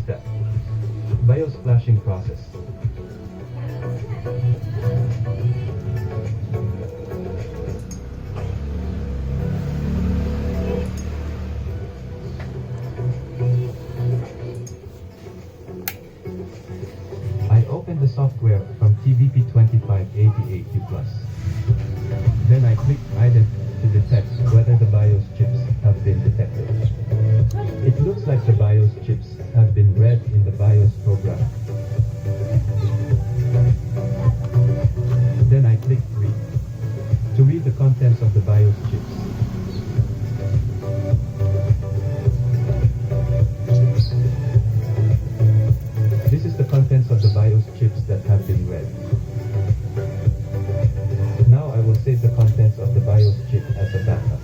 step. BIOS flashing process. I open the software from TVP2580AQ+. Then I click ident to detect whether the BIOS chips have been detected. It looks like the BIOS chips have been read in the BIOS program. Then I click read to read the contents of the BIOS chips. This is the contents of the BIOS chips that have been read. Now I will save the contents of the BIOS chip as a backup.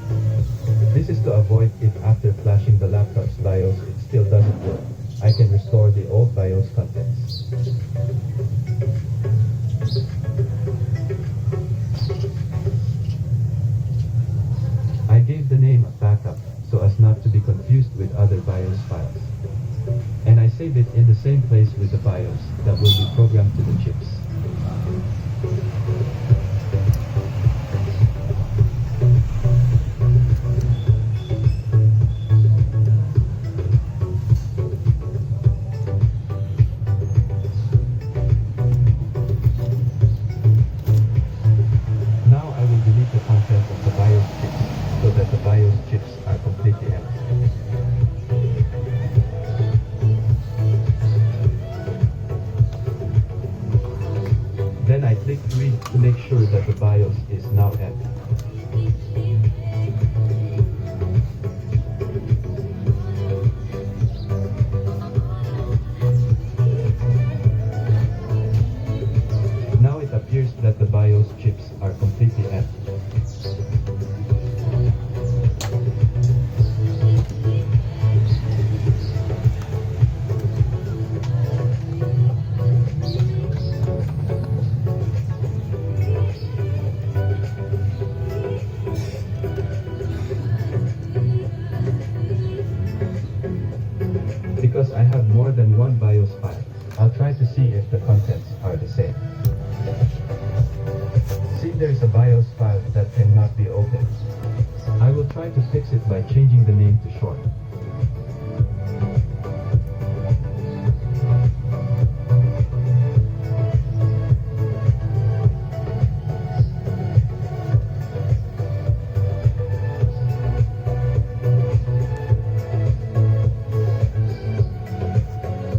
This is to avoid if after flashing the laptop's BIOS it still doesn't work. I can restore the old BIOS contents. I gave the name of backup so as not to be confused with other BIOS files. And I save it in the same place with the BIOS that will be programmed to the chips. Now I will delete the contents of the BIOS chips so that the BIOS chips are completely empty. Then I click read to make sure that the BIOS is now empty. Now it appears that the BIOS chips are completely empty. Because I have more than one BIOS file, I'll try to see if the contents are the same. See, there is a BIOS file that cannot be opened. I will try to fix it by changing the name to short.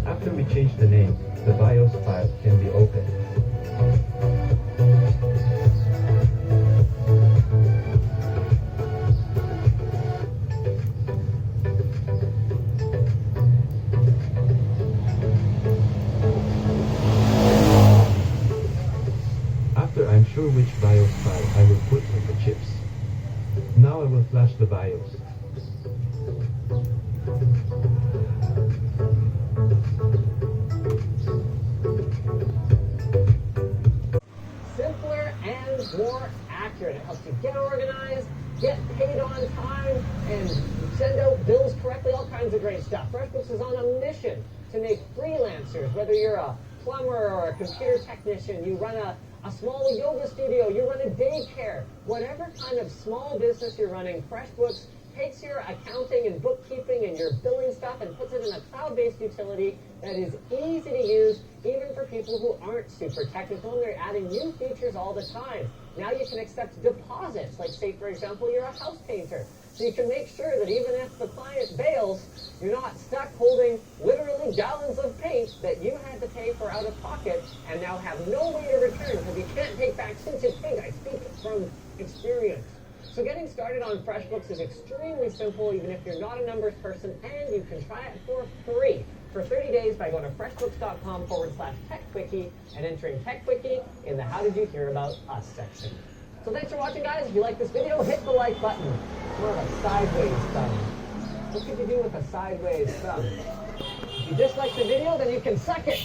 After we change the name, the BIOS file can be opened. After I'm sure which BIOS file I will put in the chips. Now I will flash the BIOS. Simpler and more accurate. It helps you get organized, get paid on time, and send out bills correctly, all kinds of great stuff. FreshBooks is on a mission to make freelancers, whether you're a plumber or a computer technician, you run a small yoga studio, you run a daycare, whatever kind of small business you're running, FreshBooks takes your accounting and bookkeeping and your billing stuff and puts it in a cloud-based utility that is easy to use even for people who aren't super technical, and they're adding new features all the time. Now you can accept deposits, like say for example you're a house painter. So you can make sure that even if the client bails, you're not stuck holding literally gallons of paint that you had to pay for out of pocket and now have no way to return because you can't take back scented paint. I speak from experience. So getting started on FreshBooks is extremely simple, even if you're not a numbers person, and you can try it for free for 30 days by going to freshbooks.com/TechQuickie and entering TechQuickie in the How Did You Hear About Us section. So thanks for watching, guys. If you like this video, hit the like button. It's more of a sideways thumb. What could you do with a sideways thumb? If you dislike the video, then you can suck it.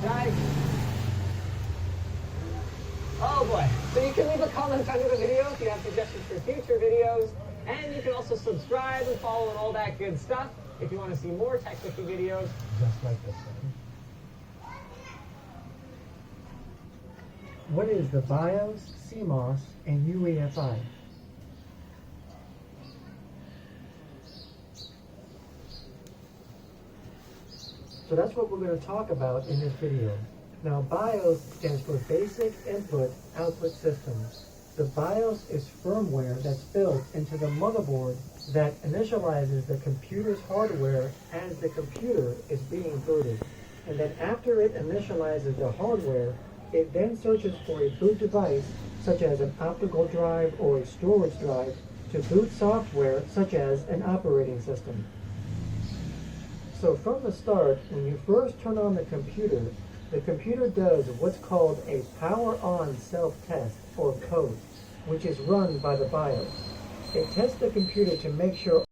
Guys. Oh boy. So you can leave a comment under the video if you have suggestions for future videos. And you can also subscribe and follow and all that good stuff. if you want to see more technical videos just like this one. What is the BIOS, CMOS, and UEFI? So that's what we're going to talk about in this video. Now, BIOS stands for Basic Input Output System. The BIOS is firmware that's built into the motherboard that initializes the computer's hardware as the computer is being booted. And then after it initializes the hardware, it then searches for a boot device, such as an optical drive or a storage drive, to boot software, such as an operating system. So from the start, when you first turn on the computer does what's called a power-on self-test, or POTE, which is run by the BIOS. It tests the computer to make sure